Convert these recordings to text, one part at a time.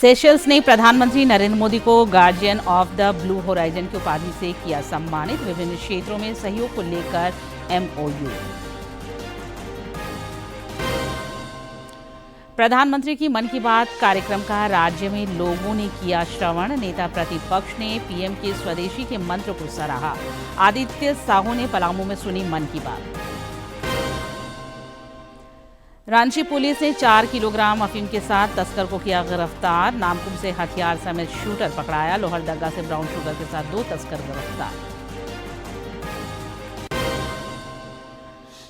Seychelles ने प्रधानमंत्री नरेंद्र मोदी को guardian of the blue horizon की उपाधि से किया सम्मानित। विभिन्न क्षेत्रों में सहयोग को लेकर MOU। प्रधानमंत्री की मन की बात कार्यक्रम का राज्य में लोगों ने किया श्रवण। नेता प्रतिपक्ष ने PM के स्वदेशी के मंत्र को सराहा। आदित्य साहू ने पलामू में सुनी मन की बात। रांची पुलिस ने 4 किलोग्राम अफीम के साथ तस्कर को किया गिरफ्तार। नामकुम से हथियार समेत शूटर पकड़ाया। लोहरदगा से ब्राउन शुगर के साथ 2 तस्कर गिरफ्तार।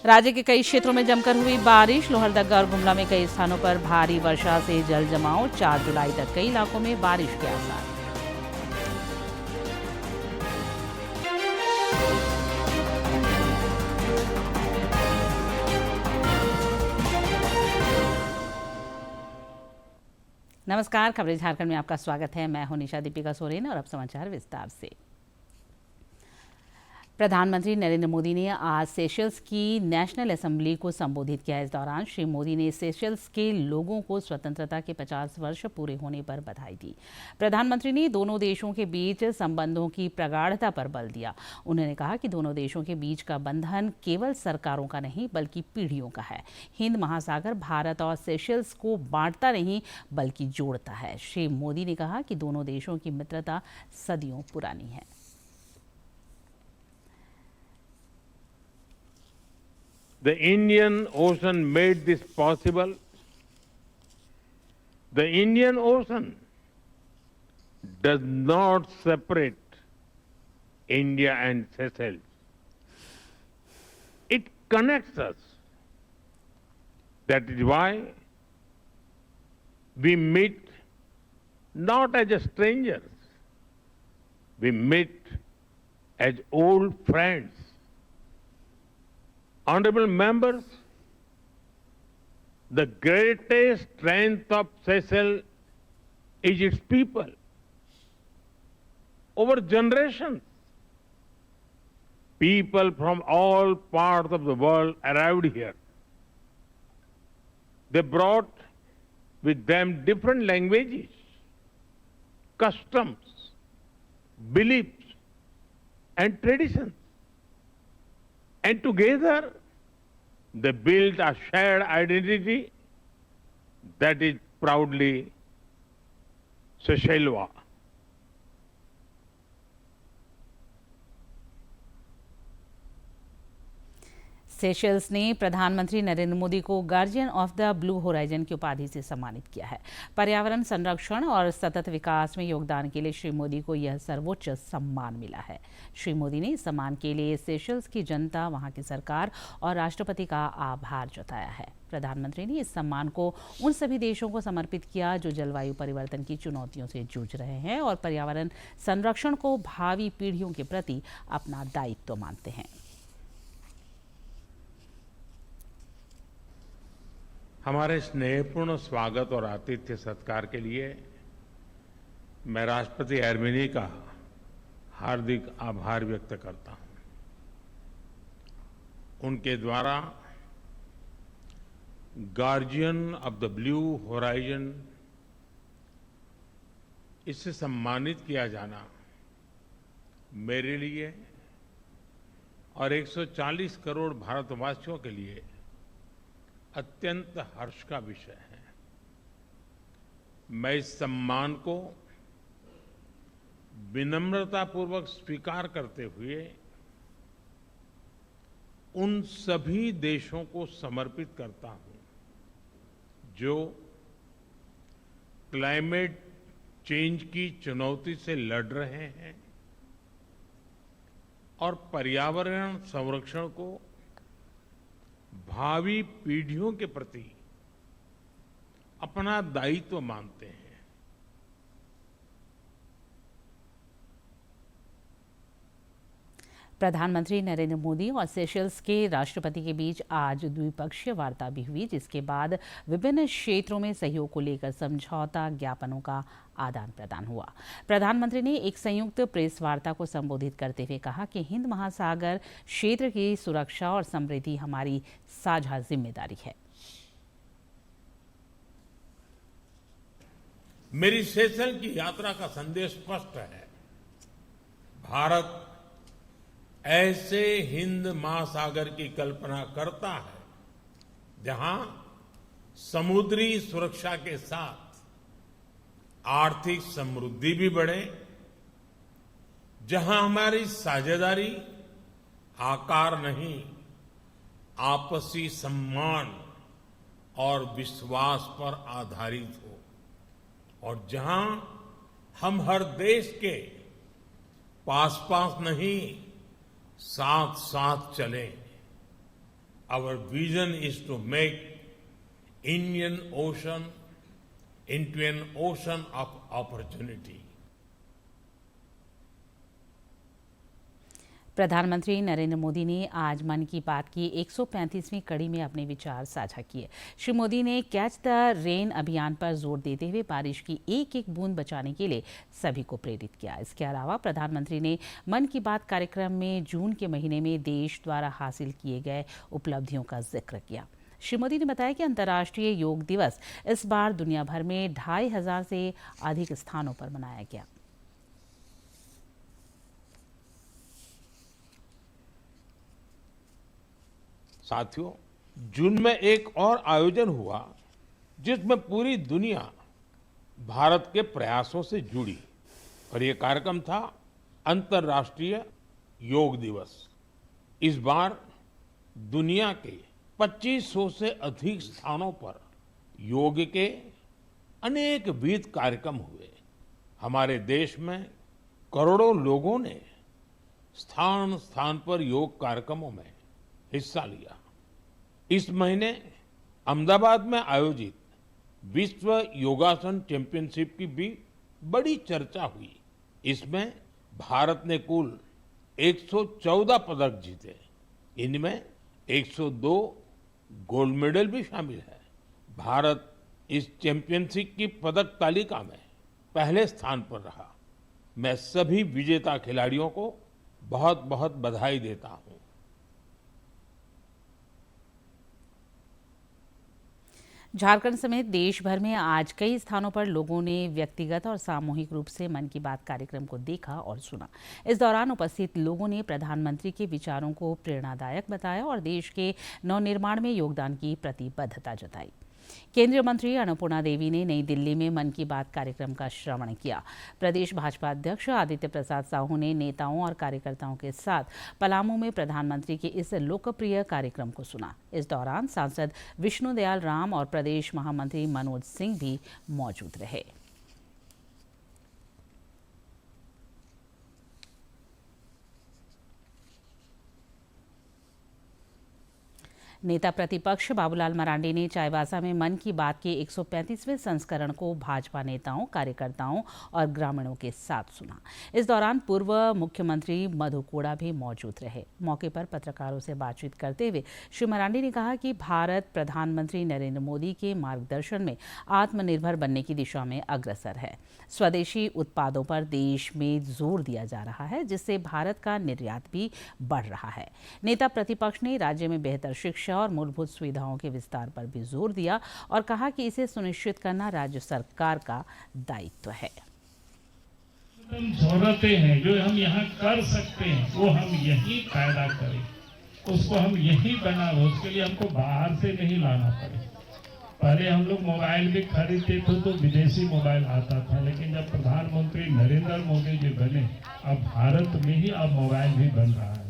राज्य के कई क्षेत्रों में जमकर हुई बारिश। लोहरदगा और गुमला में कई स्थानों पर भारी वर्षा से जल जमाव। 4 जुलाई तक कई इलाकों में बारिश के आसार। नमस्कार, खबरें झारखंड में आपका स्वागत है। मैं हूं निशा दीपिका सोरेन और अब समाचार विस्तार से। प्रधानमंत्री नरेंद्र मोदी ने आज सेशल्स की नेशनल असेंबली को संबोधित किया। इस दौरान श्री मोदी ने सेशल्स के लोगों को स्वतंत्रता के 50 वर्ष पूरे होने पर बधाई दी। प्रधानमंत्री ने दोनों देशों के बीच संबंधों की प्रगाढ़ता पर बल दिया। उन्होंने कहा कि दोनों देशों के बीच का बंधन केवल सरकारों का नहीं बल्कि पीढ़ियों का है। हिंद महासागर भारत और सेशल्स को बांटता नहीं बल्कि जोड़ता है। श्री मोदी ने कहा कि दोनों देशों की मित्रता सदियों पुरानी है। The Indian Ocean made this possible. The Indian Ocean does not separate India and Seychelles. It connects us. That is why we meet not as strangers. We meet as old friends. Honorable members, the greatest strength of Seychelles is its people. Over generations, people from all parts of the world arrived here. They brought with them different languages, customs, beliefs, and traditions. And together, they built a shared identity that is proudly Seychellois. Seychelles ने प्रधानमंत्री नरेंद्र मोदी को guardian of the blue horizon की उपाधि से सम्मानित किया है। पर्यावरण संरक्षण और सतत विकास में योगदान के लिए श्री मोदी को यह सर्वोच्च सम्मान मिला है। श्री मोदी ने इस सम्मान के लिए सेशल्स की जनता, वहां की सरकार और राष्ट्रपति का आभार जताया है। प्रधानमंत्री ने इस सम्मान को उन सभी देशों को समर्पित किया जो जलवायु परिवर्तन की चुनौतियों से जूझ रहे हैं और पर्यावरण संरक्षण को भावी पीढ़ियों के प्रति अपना दायित्व मानते हैं। हमारे स्नेहपूर्ण स्वागत और आतिथ्य सत्कार के लिए मैं राष्ट्रपति एर्मेनी का हार्दिक आभार व्यक्त करता हूं। उनके द्वारा guardian of the blue horizon इससे सम्मानित किया जाना मेरे लिए और 140 करोड़ भारतवासियों के लिए अत्यंत हर्ष का विषय है। मैं इस सम्मान को विनम्रतापूर्वक स्वीकार करते हुए उन सभी देशों को समर्पित करता हूं जो क्लाइमेट चेंज की चुनौती से लड़ रहे हैं और पर्यावरण संरक्षण को भावी पीढ़ियों के प्रति अपना दायित्व मानते हैं। प्रधानमंत्री नरेंद्र मोदी और सेशल्स के राष्ट्रपति के बीच आज द्विपक्षीय वार्ता भी हुई, जिसके बाद विभिन्न क्षेत्रों में सहयोग को लेकर समझौता ज्ञापनों का आदान प्रदान हुआ। प्रधानमंत्री ने एक संयुक्त प्रेस वार्ता को संबोधित करते हुए कहा कि हिंद महासागर क्षेत्र की सुरक्षा और समृद्धि हमारी साझा जिम्मेदारी है। मेरी सेशल की यात्रा का संदेश स्पष्ट है। भारत ऐसे हिंद महासागर की कल्पना करता है जहां समुद्री सुरक्षा के साथ आर्थिक समृद्धि भी बढ़े, जहां हमारी साझेदारी आकार नहीं, आपसी सम्मान और विश्वास पर आधारित हो, और जहां हम हर देश के पास पास नहीं, साथ साथ चलें। Our vision is to make Indian Ocean into an ocean of opportunity. प्रधानमंत्री नरेंद्र मोदी ने आज मन की बात की 135वीं कड़ी में अपने विचार साझा किए। श्री मोदी ने कैच द रेन अभियान पर जोर देते हुए बारिश की एक एक बूंद बचाने के लिए सभी को प्रेरित किया। इसके अलावा प्रधानमंत्री ने मन की बात कार्यक्रम में जून के महीने में देश द्वारा हासिल किए गए उपलब्धियों का जिक्र किया। श्री मोदी ने बताया कि अंतर्राष्ट्रीय योग दिवस इस बार दुनिया भर में 2500 से अधिक स्थानों पर मनाया गया। साथियों, जून में एक और आयोजन हुआ जिसमें पूरी दुनिया भारत के प्रयासों से जुड़ी, और ये कार्यक्रम था अंतर्राष्ट्रीय योग दिवस। इस बार दुनिया के 2500 से अधिक स्थानों पर योग के अनेक विविध कार्यक्रम हुए। हमारे देश में करोड़ों लोगों ने स्थान स्थान पर योग कार्यक्रमों में हिस्सा लिया। इस महीने अहमदाबाद में आयोजित विश्व योगासन चैंपियनशिप की भी बड़ी चर्चा हुई। इसमें भारत ने कुल 114 पदक जीते। इनमें 102 गोल्ड मेडल भी शामिल है। भारत इस चैंपियनशिप की पदक तालिका में पहले स्थान पर रहा। मैं सभी विजेता खिलाड़ियों को बहुत बहुत बधाई देता हूं। झारखंड समेत देश भर में आज कई स्थानों पर लोगों ने व्यक्तिगत और सामूहिक रूप से मन की बात कार्यक्रम को देखा और सुना। इस दौरान उपस्थित लोगों ने प्रधानमंत्री के विचारों को प्रेरणादायक बताया और देश के नवनिर्माण में योगदान की प्रतिबद्धता जताई। केंद्रीय मंत्री अन्नपूर्णा देवी ने नई दिल्ली में मन की बात कार्यक्रम का श्रवण किया। प्रदेश भाजपा अध्यक्ष आदित्य प्रसाद साहू ने नेताओं और कार्यकर्ताओं के साथ पलामू में प्रधानमंत्री के इस लोकप्रिय कार्यक्रम को सुना। इस दौरान सांसद विष्णुदयाल राम और प्रदेश महामंत्री मनोज सिंह भी मौजूद रहे। नेता प्रतिपक्ष बाबूलाल मरांडी ने चाईबासा में मन की बात के 135वें संस्करण को भाजपा नेताओं, कार्यकर्ताओं और ग्रामीणों के साथ सुना। इस दौरान पूर्व मुख्यमंत्री मधु कोड़ा भी मौजूद रहे। मौके पर पत्रकारों से बातचीत करते हुए श्री मरांडी ने कहा कि भारत प्रधानमंत्री नरेंद्र मोदी के मार्गदर्शन में आत्मनिर्भर बनने की दिशा में अग्रसर है। स्वदेशी उत्पादों पर देश में जोर दिया जा रहा है, जिससे भारत का निर्यात भी बढ़ रहा है। नेता प्रतिपक्ष ने राज्य में बेहतर शिक्षा और मूलभूत सुविधाओं के विस्तार पर भी जोर दिया और कहा कि इसे सुनिश्चित करना राज्य सरकार का दायित्व है। जरूरतें हैं जो हम यहाँ कर सकते हैं वो हम यही पैदा करें, उसको हम यही बना, उसके लिए हमको बाहर से नहीं लाना पड़े। पहले हम लोग मोबाइल भी खरीदते थे तो विदेशी मोबाइल आता था, लेकिन जब प्रधानमंत्री नरेंद्र मोदी जी बने, अब भारत में ही अब मोबाइल भी बन रहा है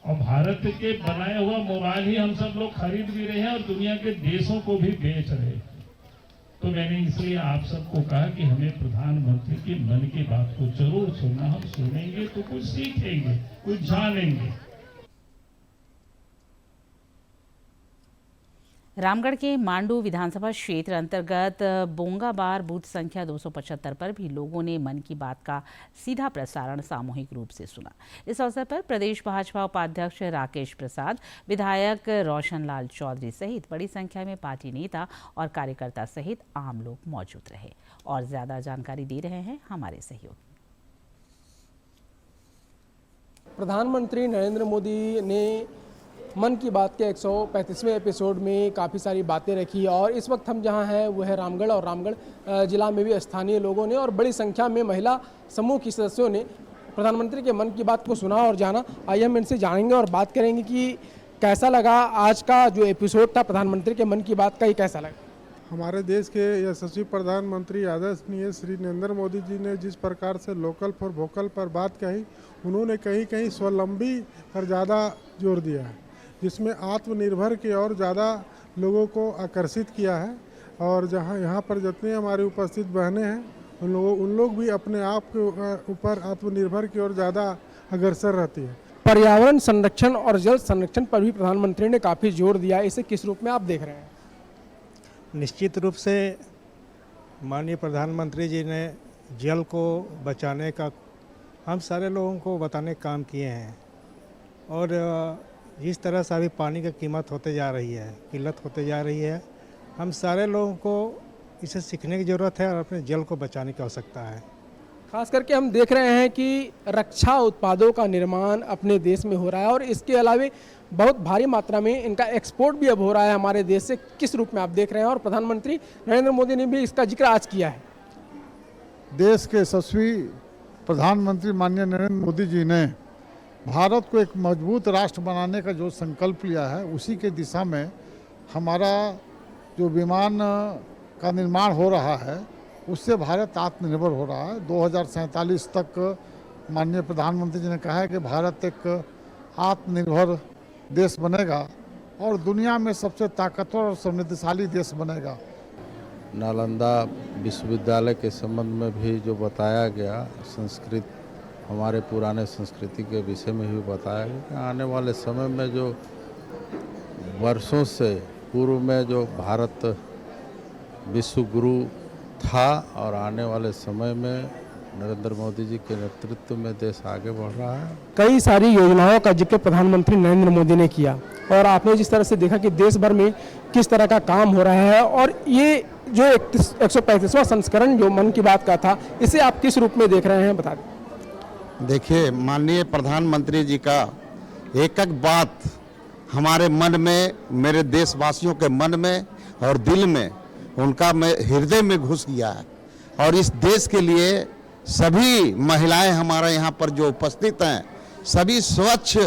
और भारत के बनाया हुआ मोबाइल ही हम सब लोग खरीद भी रहे हैं और दुनिया के देशों को भी बेच रहे हैं। तो मैंने इसलिए आप सबको कहा कि हमें प्रधानमंत्री की मन की बात को जरूर सुनना। हम सुनेंगे तो कुछ सीखेंगे, कुछ जानेंगे। रामगढ़ के मांडू विधानसभा क्षेत्र अंतर्गत बोंगाबार बूथ संख्या 275 पर भी लोगों ने मन की बात का सीधा प्रसारण सामूहिक रूप से सुना। इस अवसर पर प्रदेश भाजपा उपाध्यक्ष राकेश प्रसाद, विधायक रोशनलाल चौधरी सहित बड़ी संख्या में पार्टी नेता और कार्यकर्ता सहित आम लोग मौजूद रहे। और ज्यादा जानकारी दे रहे हैं हमारे सहयोगी। प्रधानमंत्री नरेंद्र मोदी ने मन की बात के 135वें एपिसोड में काफ़ी सारी बातें रखी और इस वक्त हम जहां हैं वो है रामगढ़ और रामगढ़ जिला में भी स्थानीय लोगों ने और बड़ी संख्या में महिला समूह की सदस्यों ने प्रधानमंत्री के मन की बात को सुना और जाना। आइए हम इनसे जानेंगे और बात करेंगे कि कैसा लगा आज का जो एपिसोड था प्रधानमंत्री के मन की बात का, ये कैसा लगा। हमारे देश के यशस्वी प्रधानमंत्री आदरणीय श्री नरेंद्र मोदी जी ने जिस प्रकार से लोकल फॉर वोकल पर बात कही, उन्होंने कहीं कहीं स्वावलंबी पर ज़्यादा जोर दिया है, जिसमें आत्मनिर्भर की ओर ज़्यादा लोगों को आकर्षित किया है। और जहां यहाँ पर जितने हमारी उपस्थित बहनें हैं उन लोग भी अपने आप के ऊपर आत्मनिर्भर की ओर ज़्यादा अग्रसर रहती है। पर्यावरण संरक्षण और जल संरक्षण पर भी प्रधानमंत्री ने काफ़ी जोर दिया, इसे किस रूप में आप देख रहे हैं। निश्चित रूप से माननीय प्रधानमंत्री जी ने जल को बचाने का हम सारे लोगों को बताने का काम किए हैं और जिस तरह से अभी पानी की कीमत होते जा रही है, किल्लत होते जा रही है, हम सारे लोगों को इसे सीखने की ज़रूरत है और अपने जल को बचाने की आवश्यकता है। खास करके हम देख रहे हैं कि रक्षा उत्पादों का निर्माण अपने देश में हो रहा है और इसके अलावे बहुत भारी मात्रा में इनका एक्सपोर्ट भी अब हो रहा है हमारे देश से। किस रूप में आप देख रहे हैं और प्रधानमंत्री नरेंद्र मोदी ने भी इसका जिक्र आज किया है। देश के यशस्वी प्रधानमंत्री माननीय नरेंद्र मोदी जी ने भारत को एक मजबूत राष्ट्र बनाने का जो संकल्प लिया है, उसी के दिशा में हमारा जो विमान का निर्माण हो रहा है उससे भारत आत्मनिर्भर हो रहा है। 2047 तक माननीय प्रधानमंत्री जी ने कहा है कि भारत एक आत्मनिर्भर देश बनेगा और दुनिया में सबसे ताकतवर और समृद्धशाली देश बनेगा। नालंदा विश्वविद्यालय के संबंध में भी जो बताया गया, संस्कृत हमारे पुराने संस्कृति के विषय में भी बताया गया कि आने वाले समय में जो वर्षों से पूर्व में जो भारत विश्व गुरु था और आने वाले समय में नरेंद्र मोदी जी के नेतृत्व में देश आगे बढ़ रहा है। कई सारी योजनाओं का जिक्र प्रधानमंत्री नरेंद्र मोदी ने किया और आपने जिस तरह से देखा कि देश भर में किस तरह का काम हो रहा है और ये जो 135वां संस्करण जो मन की बात का था, इसे आप किस रूप में देख रहे हैं, बता दें। देखिए, माननीय प्रधानमंत्री जी का एक एक बात हमारे मन में, मेरे देशवासियों के मन में और दिल में, उनका हृदय में घुस गया है। और इस देश के लिए सभी महिलाएं हमारे यहाँ पर जो उपस्थित हैं, सभी स्वच्छ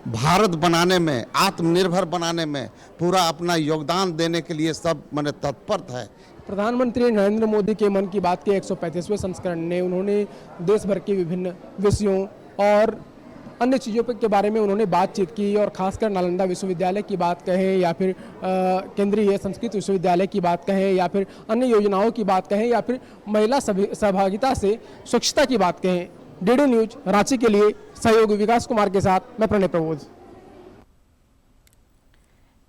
भारत बनाने में, आत्मनिर्भर बनाने में पूरा अपना योगदान देने के लिए सब मन तत्पर है। प्रधानमंत्री नरेंद्र मोदी के मन की बात के 135वें संस्करण ने उन्होंने देश भर के विभिन्न विषयों और अन्य चीज़ों के बारे में उन्होंने बातचीत की और खासकर नालंदा विश्वविद्यालय की बात कहें या फिर केंद्रीय संस्कृत विश्वविद्यालय की बात कहें या फिर अन्य योजनाओं की बात कहें या फिर महिला सहभागिता से स्वच्छता की बात कहें। डीडी न्यूज रांची के लिए सहयोगी विकास कुमार के साथ मैं प्रणय प्रबोध।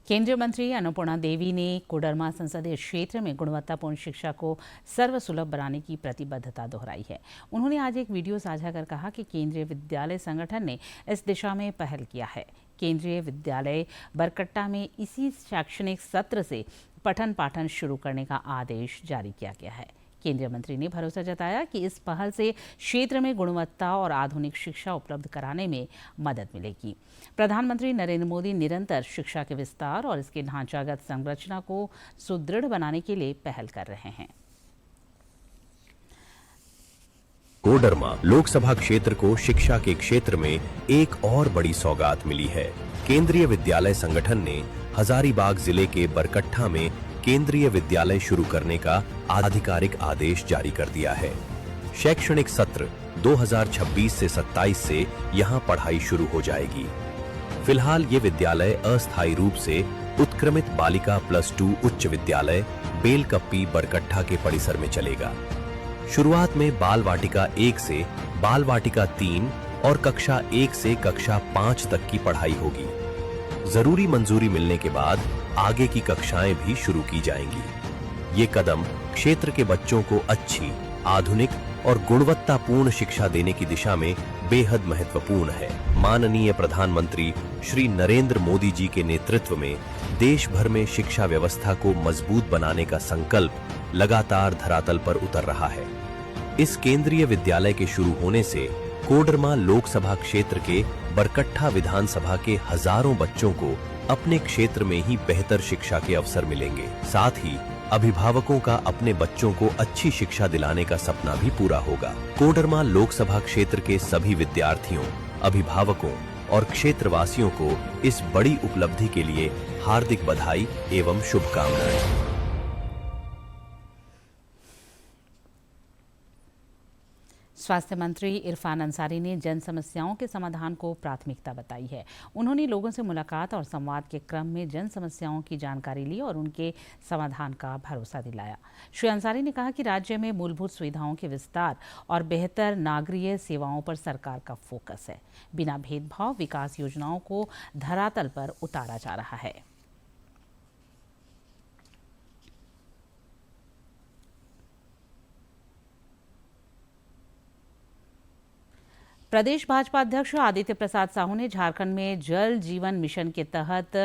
केंद्रीय मंत्री अन्नपूर्णा देवी ने कोडरमा संसदीय क्षेत्र में गुणवत्तापूर्ण शिक्षा को सर्वसुलभ बनाने की प्रतिबद्धता दोहराई है। उन्होंने आज एक वीडियो साझा कर कहा कि केंद्रीय विद्यालय संगठन ने इस दिशा में पहल किया है। केंद्रीय विद्यालय बरकट्टा में इसी शैक्षणिक सत्र से पठन पाठन शुरू करने का आदेश जारी किया गया है। केंद्रीय मंत्री ने भरोसा जताया कि इस पहल से क्षेत्र में गुणवत्ता और आधुनिक शिक्षा उपलब्ध कराने में मदद मिलेगी। प्रधानमंत्री नरेंद्र मोदी निरंतर शिक्षा के विस्तार और इसके ढांचागत संरचना को सुदृढ़ बनाने के लिए पहल कर रहे हैं। कोडरमा लोकसभा क्षेत्र को शिक्षा के क्षेत्र में एक और बड़ी सौगात मिली है। केंद्रीय विद्यालय संगठन ने हजारीबाग जिले के बरकट्टा में केंद्रीय विद्यालय शुरू करने का आधिकारिक आदेश जारी कर दिया है। शैक्षणिक सत्र 2026 से 27 से यहां पढ़ाई शुरू हो जाएगी। फिलहाल ये विद्यालय अस्थायी रूप से उत्क्रमित बालिका +2 उच्च विद्यालय बेलकप्पी बरकट्टा के परिसर में चलेगा। शुरुआत में बाल वाटिका 1 से बाल वाटिका 3 और कक्षा 1 से कक्षा 5 तक की पढ़ाई होगी। जरूरी मंजूरी मिलने के बाद आगे की कक्षाएं भी शुरू की जाएंगी। ये कदम क्षेत्र के बच्चों को अच्छी, आधुनिक और गुणवत्तापूर्ण शिक्षा देने की दिशा में बेहद महत्वपूर्ण है। माननीय प्रधानमंत्री श्री नरेंद्र मोदी जी के नेतृत्व में देश भर में शिक्षा व्यवस्था को मजबूत बनाने का संकल्प लगातार धरातल पर उतर रहा है। इस केंद्रीय विद्यालय के शुरू होने से कोडरमा लोकसभा क्षेत्र के बरकट्टा विधानसभा के हजारों बच्चों को अपने क्षेत्र में ही बेहतर शिक्षा के अवसर मिलेंगे। साथ ही अभिभावकों का अपने बच्चों को अच्छी शिक्षा दिलाने का सपना भी पूरा होगा। कोडरमा लोकसभा क्षेत्र के सभी विद्यार्थियों, अभिभावकों और क्षेत्रवासियों को इस बड़ी उपलब्धि के लिए हार्दिक बधाई एवं शुभकामनाएं। स्वास्थ्य मंत्री इरफान अंसारी ने जन समस्याओं के समाधान को प्राथमिकता बताई है। उन्होंने लोगों से मुलाकात और संवाद के क्रम में जन समस्याओं की जानकारी ली और उनके समाधान का भरोसा दिलाया। श्री अंसारी ने कहा कि राज्य में मूलभूत सुविधाओं के विस्तार और बेहतर नागरिक सेवाओं पर सरकार का फोकस है। बिना भेदभाव विकास योजनाओं को धरातल पर उतारा जा रहा है। प्रदेश भाजपा अध्यक्ष आदित्य प्रसाद साहू ने झारखंड में जल जीवन मिशन के तहत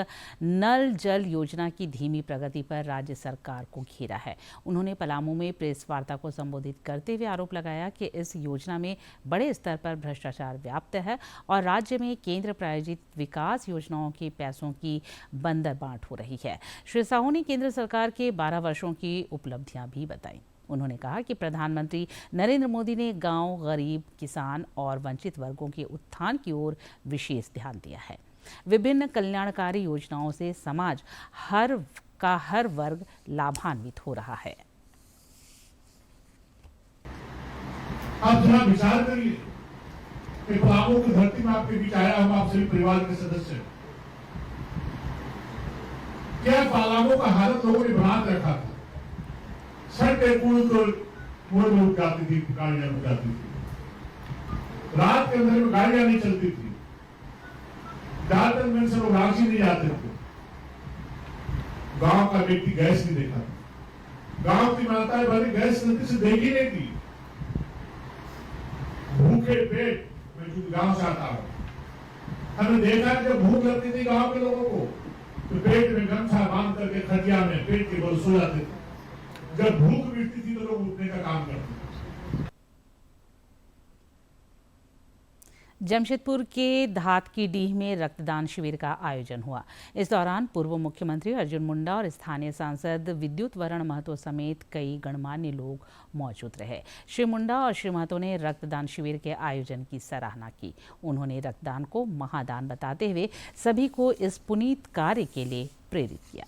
नल जल योजना की धीमी प्रगति पर राज्य सरकार को घेरा है। उन्होंने पलामू में प्रेस वार्ता को संबोधित करते हुए आरोप लगाया कि इस योजना में बड़े स्तर पर भ्रष्टाचार व्याप्त है और राज्य में केंद्र प्रायोजित विकास योजनाओं के पैसों की बंदरबांट हो रही है। श्री साहू ने केंद्र सरकार के 12 वर्षों की उपलब्धियां भी बताई। उन्होंने कहा कि प्रधानमंत्री नरेंद्र मोदी ने गांव, गरीब, किसान और वंचित वर्गों के उत्थान की ओर विशेष ध्यान दिया है। विभिन्न कल्याणकारी योजनाओं से समाज हर वर्ग लाभान्वित हो रहा है। आप जरा विचार करिए कि पलामू की धरती में आपके बीच आया हूं, आप सभी परिवार के सदस्य, क्या पलामू का हालत लोगों ने बना रखा था। सड़कें मोड़ में उठ जाती थी, गाड़ियां रुक जाती थी, रात के अंदर में गाड़ियां नहीं चलती थी, ज्यादातर में से लोग रांची नहीं जाते थे, गांव का व्यक्ति गैस नहीं देखा था, गांव की माताएं भले गैस नदी से देखी नहीं थी, भूखे पेट में जो गांव से आता है। हमने देखा कि जब भूख लगती थी गांव के लोगों को तो पेट में गमछा बांध करके खटिया में पेट के बल सो जाते थे। जब भूख मिटती थी तो लोग उठने का काम करते थे। जमशेदपुर के धात की डीह में रक्तदान शिविर का आयोजन हुआ। इस दौरान पूर्व मुख्यमंत्री अर्जुन मुंडा और स्थानीय सांसद विद्युत वरण महतो समेत कई गणमान्य लोग मौजूद रहे। श्री मुंडा और श्री महतो ने रक्तदान शिविर के आयोजन की सराहना की। उन्होंने रक्तदान को महादान बताते हुए सभी को इस पुनीत कार्य के लिए प्रेरित किया।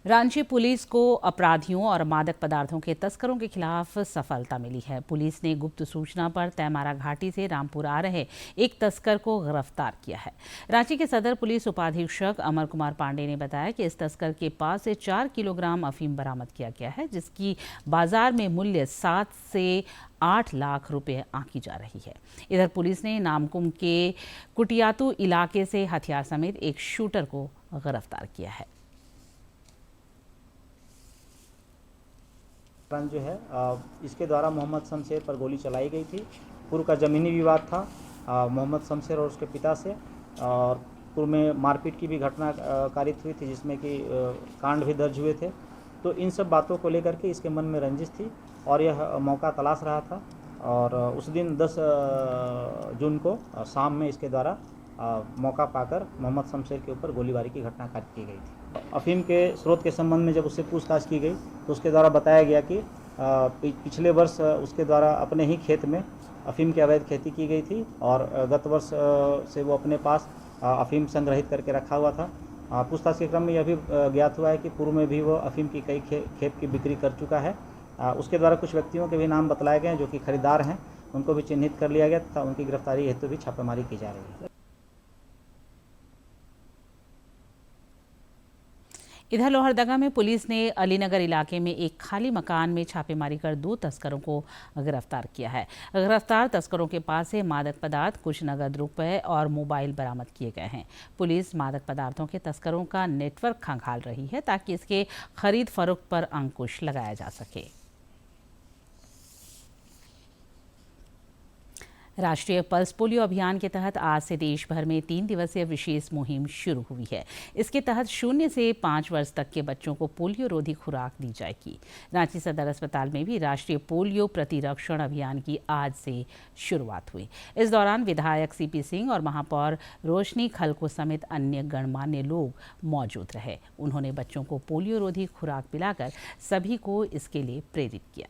रांची पुलिस को अपराधियों और मादक पदार्थों के तस्करों के खिलाफ सफलता मिली है। पुलिस ने गुप्त सूचना पर तैमारा घाटी से रामपुर आ रहे एक तस्कर को गिरफ्तार किया है। रांची के सदर पुलिस उपाधीक्षक अमर कुमार पांडे ने बताया कि इस तस्कर के पास से 4 किलोग्राम अफीम बरामद किया गया है, जिसकी बाजार में मूल्य 7 से 8 लाख रुपए आंकी जा रही है। इधर पुलिस ने नामकुम के कुटियातू इलाके से हथियार समेत एक शूटर को गिरफ्तार किया है। जो है इसके द्वारा मोहम्मद शमशेर पर गोली चलाई गई थी। पूर्व का ज़मीनी विवाद था मोहम्मद शमशेर और उसके पिता से, और पूर्व में मारपीट की भी घटना कारित हुई थी जिसमें कि कांड भी दर्ज हुए थे। तो इन सब बातों को लेकर के इसके मन में रंजिश थी और यह मौका तलाश रहा था, और उस दिन 10 जून को शाम में इसके द्वारा मौका पाकर मोहम्मद शमशेर के ऊपर गोलीबारी की घटना कारित की गई थी। अफीम के स्रोत के संबंध में जब उससे पूछताछ की गई तो उसके द्वारा बताया गया कि पिछले वर्ष उसके द्वारा अपने ही खेत में अफीम की अवैध खेती की गई थी और गत वर्ष से वो अपने पास अफीम संग्रहित करके रखा हुआ था। पूछताछ के क्रम में यह भी ज्ञात हुआ है कि पूर्व में भी वो अफीम की कई खेप की बिक्री कर चुका है। उसके द्वारा कुछ व्यक्तियों के भी नाम बतलाए गए जो कि खरीदार हैं, उनको भी चिन्हित कर लिया गया तथा उनकी गिरफ्तारी हेतु भी छापेमारी की जा रही है। इधर लोहरदगा में पुलिस ने अलीनगर इलाके में एक खाली मकान में छापेमारी कर 2 तस्करों को गिरफ्तार किया है। गिरफ्तार तस्करों के पास से मादक पदार्थ, कुछ नगद रुपए और मोबाइल बरामद किए गए हैं। पुलिस मादक पदार्थों के तस्करों का नेटवर्क खंगाल रही है ताकि इसके खरीद फरोख्त पर अंकुश लगाया जा सके। राष्ट्रीय पल्स पोलियो अभियान के तहत आज से देश भर में 3 दिवसीय विशेष मुहिम शुरू हुई है। इसके तहत 0 से 5 वर्ष तक के बच्चों को पोलियो रोधी खुराक दी जाएगी। रांची सदर अस्पताल में भी राष्ट्रीय पोलियो प्रतिरक्षण अभियान की आज से शुरुआत हुई। इस दौरान विधायक सीपी सिंह और महापौर रोशनी खलको समेत अन्य गणमान्य लोग मौजूद रहे। उन्होंने बच्चों को पोलियो रोधी खुराक पिलाकर सभी को इसके लिए प्रेरित किया।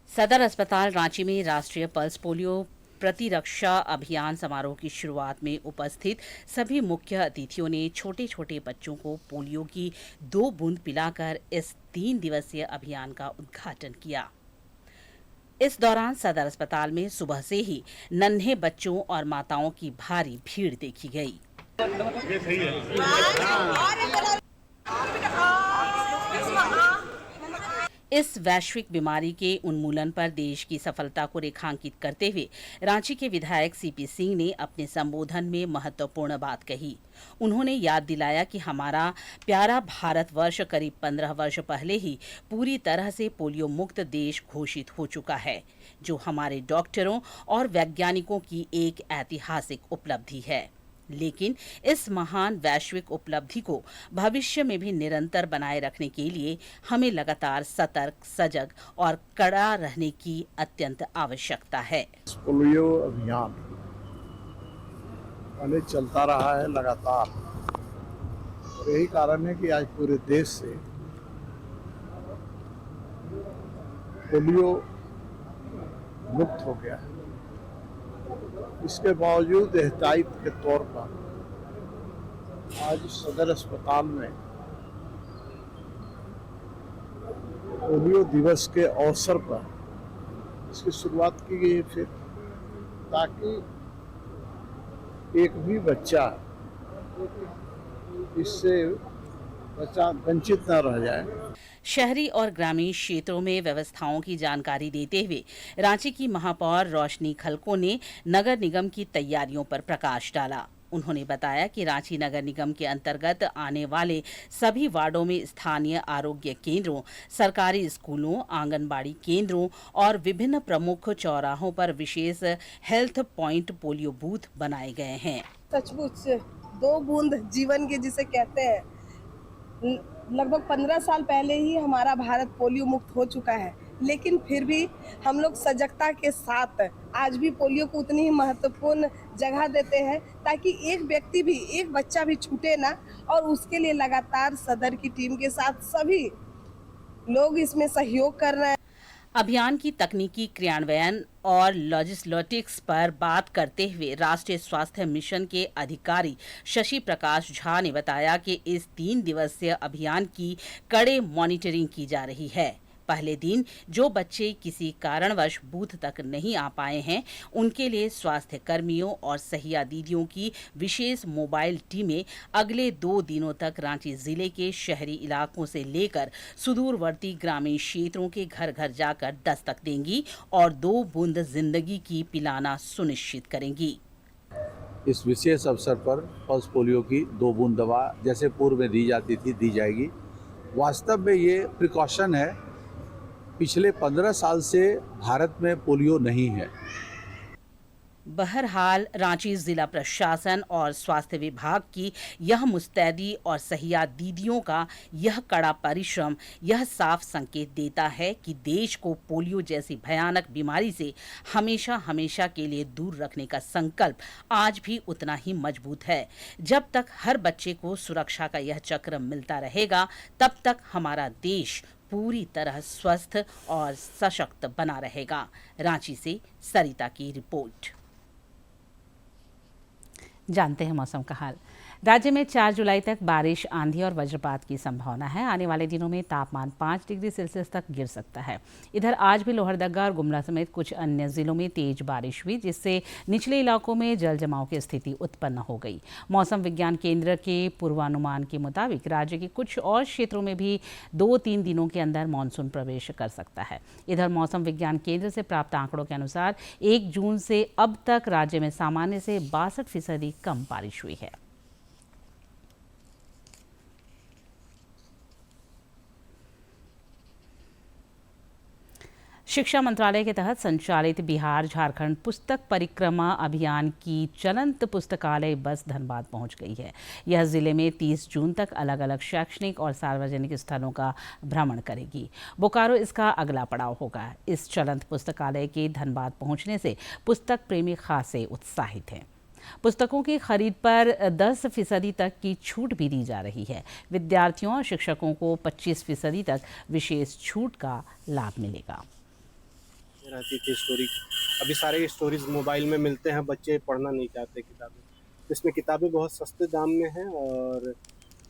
सदर अस्पताल रांची में राष्ट्रीय पल्स पोलियो प्रतिरक्षा अभियान समारोह की शुरुआत में उपस्थित सभी मुख्य अतिथियों ने छोटे छोटे बच्चों को पोलियो की 2 बूंद पिलाकर इस 3 दिवसीय अभियान का उद्घाटन किया। इस दौरान सदर अस्पताल में सुबह से ही नन्हे बच्चों और माताओं की भारी भीड़ देखी गई। इस वैश्विक बीमारी के उन्मूलन पर देश की सफलता को रेखांकित करते हुए रांची के विधायक सीपी सिंह ने अपने संबोधन में महत्वपूर्ण बात कही। उन्होंने याद दिलाया कि हमारा प्यारा भारतवर्ष करीब 15 वर्ष पहले ही पूरी तरह से पोलियो मुक्त देश घोषित हो चुका है, जो हमारे डॉक्टरों और वैज्ञानिकों की एक ऐतिहासिक उपलब्धि है। लेकिन इस महान वैश्विक उपलब्धि को भविष्य में भी निरंतर बनाए रखने के लिए हमें लगातार सतर्क, सजग और कड़ा रहने की अत्यंत आवश्यकता है। पोलियो अभियान पहले चलता रहा है लगातार, और यही कारण है कि आज पूरे देश से पोलियो मुक्त हो गया है। इसके बावजूद एहतियात के तौर पर आज सदर अस्पताल में पोलियो दिवस के अवसर पर इसकी शुरुआत की गई है, फिर ताकि एक भी बच्चा इससे वंचित न रह जाए। शहरी और ग्रामीण क्षेत्रों में व्यवस्थाओं की जानकारी देते हुए रांची की महापौर रोशनी खलको ने नगर निगम की तैयारियों पर प्रकाश डाला। उन्होंने बताया कि रांची नगर निगम के अंतर्गत आने वाले सभी वार्डों में स्थानीय आरोग्य केंद्रों, सरकारी स्कूलों, आंगनबाड़ी केंद्रों और विभिन्न प्रमुख चौराहों पर विशेष हेल्थ पॉइंट पोलियो बूथ बनाए गए हैं। सचमुच 2 बूंद जीवन के जिसे कहते हैं, लगभग 15 साल पहले ही हमारा भारत पोलियो मुक्त हो चुका है, लेकिन फिर भी हम लोग सजगता के साथ आज भी पोलियो को उतनी ही महत्वपूर्ण जगह देते हैं, ताकि एक व्यक्ति भी, एक बच्चा भी छूटे ना। और उसके लिए लगातार सदर की टीम के साथ सभी लोग इसमें सहयोग कर रहे हैं। अभियान की तकनीकी क्रियान्वयन और लॉजिस्टिक्स पर बात करते हुए राष्ट्रीय स्वास्थ्य मिशन के अधिकारी शशि प्रकाश झा ने बताया कि इस 3 दिवसीय अभियान की कड़े मॉनिटरिंग की जा रही है। पहले दिन जो बच्चे किसी कारणवश बूथ तक नहीं आ पाए हैं, उनके लिए स्वास्थ्य कर्मियों और सहिया दीदियों की विशेष मोबाइल टीमें अगले 2 दिनों तक रांची जिले के शहरी इलाकों से लेकर सुदूरवर्ती ग्रामीण क्षेत्रों के घर घर जाकर दस्तक देंगी और 2 बूंद जिंदगी की पिलाना सुनिश्चित करेंगी। इस विशेष अवसर पर पल्स पोलियो की 2 बूंद दवा जैसे पूर्व में दी जाती थी, दी जाएगी। वास्तव में ये प्रिकॉशन है। पिछले 15 साल से भारत में पोलियो नहीं है। बहरहाल रांची जिला प्रशासन और स्वास्थ्य विभाग की यह मुस्तैदी और सहिया दीदियों का यह कड़ा परिश्रम यह साफ संकेत देता है कि देश को पोलियो जैसी भयानक बीमारी से हमेशा हमेशा के लिए दूर रखने का संकल्प आज भी उतना ही मजबूत है। जब तक हर बच्चे को सुरक्षा का यह चक्र मिलता रहेगा, तब तक हमारा देश पूरी तरह स्वस्थ और सशक्त बना रहेगा। रांची से सरिता की रिपोर्ट। जानते हैं मौसम का हाल। राज्य में 4 जुलाई तक बारिश, आंधी और वज्रपात की संभावना है। आने वाले दिनों में तापमान 5 डिग्री सेल्सियस तक गिर सकता है। इधर आज भी लोहरदगा और गुमला समेत कुछ अन्य जिलों में तेज बारिश हुई, जिससे निचले इलाकों में जल जमाव की स्थिति उत्पन्न हो गई। मौसम विज्ञान केंद्र के पूर्वानुमान के मुताबिक राज्य के कुछ और क्षेत्रों में भी 2-3 दिनों के अंदर मानसून प्रवेश कर सकता है। इधर मौसम विज्ञान केंद्र से प्राप्त आंकड़ों के अनुसार 1 जून से अब तक राज्य में सामान्य से 62% कम बारिश हुई है। शिक्षा मंत्रालय के तहत संचालित बिहार झारखंड पुस्तक परिक्रमा अभियान की चलंत पुस्तकालय बस धनबाद पहुंच गई है। यह जिले में 30 जून तक अलग अलग शैक्षणिक और सार्वजनिक स्थलों का भ्रमण करेगी। बोकारो इसका अगला पड़ाव होगा। इस चलंत पुस्तकालय के धनबाद पहुंचने से पुस्तक प्रेमी खासे उत्साहित हैं। पुस्तकों की खरीद पर 10% तक की छूट भी दी जा रही है। विद्यार्थियों और शिक्षकों को 25% तक विशेष छूट का लाभ मिलेगा। रहती थी स्टोरी, अभी सारे स्टोरीज मोबाइल में मिलते हैं, बच्चे पढ़ना नहीं चाहते किताबें। इसमें किताबें बहुत सस्ते दाम में हैं और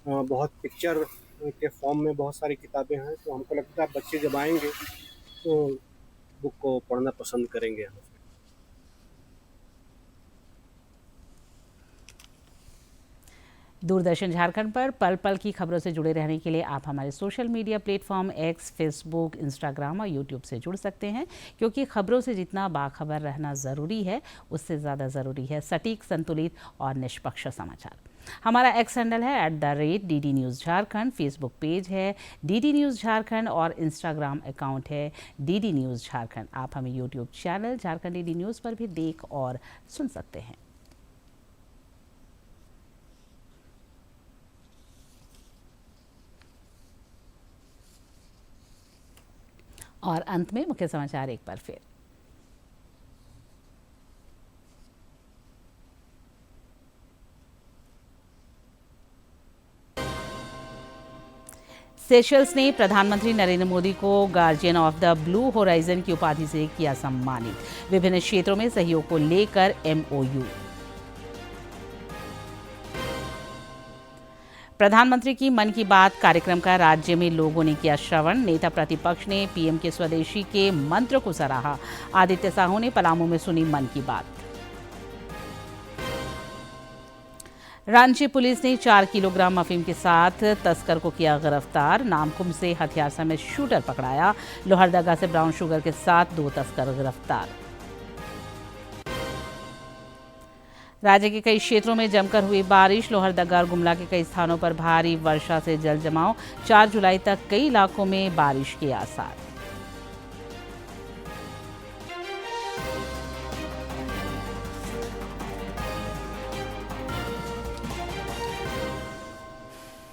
बहुत पिक्चर के फॉर्म में बहुत सारी किताबें हैं, तो हमको लगता है बच्चे जब आएंगे तो बुक को पढ़ना पसंद करेंगे। दूरदर्शन झारखंड पर पल पल की खबरों से जुड़े रहने के लिए आप हमारे social media platform x, Facebook, Instagram और यूट्यूब से जुड़ सकते हैं, क्योंकि खबरों से जितना बाखबर रहना ज़रूरी है, उससे ज़्यादा ज़रूरी है सटीक, संतुलित और निष्पक्ष समाचार। हमारा एक्स हैंडल है @DD News Jharkhand, Facebook page है DD News झारखंड और इंस्टाग्राम अकाउंट है DD News झारखंड। आप हमें YouTube channel Jharkhand DD News पर भी देख और सुन सकते हैं। और अंत में मुख्य समाचार एक बार फिर। सेशल्स ने प्रधानमंत्री नरेंद्र मोदी को guardian of the blue horizon की उपाधि से किया सम्मानित। विभिन्न क्षेत्रों में सहयोग को लेकर MOU। प्रधानमंत्री की मन की बात कार्यक्रम का राज्य में लोगों ने किया श्रवण। नेता प्रतिपक्ष ने PM के स्वदेशी के मंत्र को सराहा। आदित्य साहू ने पलामू में सुनी मन की बात। रांची पुलिस ने 4 किलोग्राम अफीम के साथ तस्कर को किया गिरफ्तार। नामकुम से हथियार समेत शूटर पकड़ाया। लोहरदगा से ब्राउन शुगर के साथ 2 तस्कर गिरफ्तार। राज्य के कई क्षेत्रों में जमकर हुई बारिश। लोहरदगा और गुमला के कई स्थानों पर भारी वर्षा से जल जमाव। 4 जुलाई तक कई इलाकों में बारिश के आसार।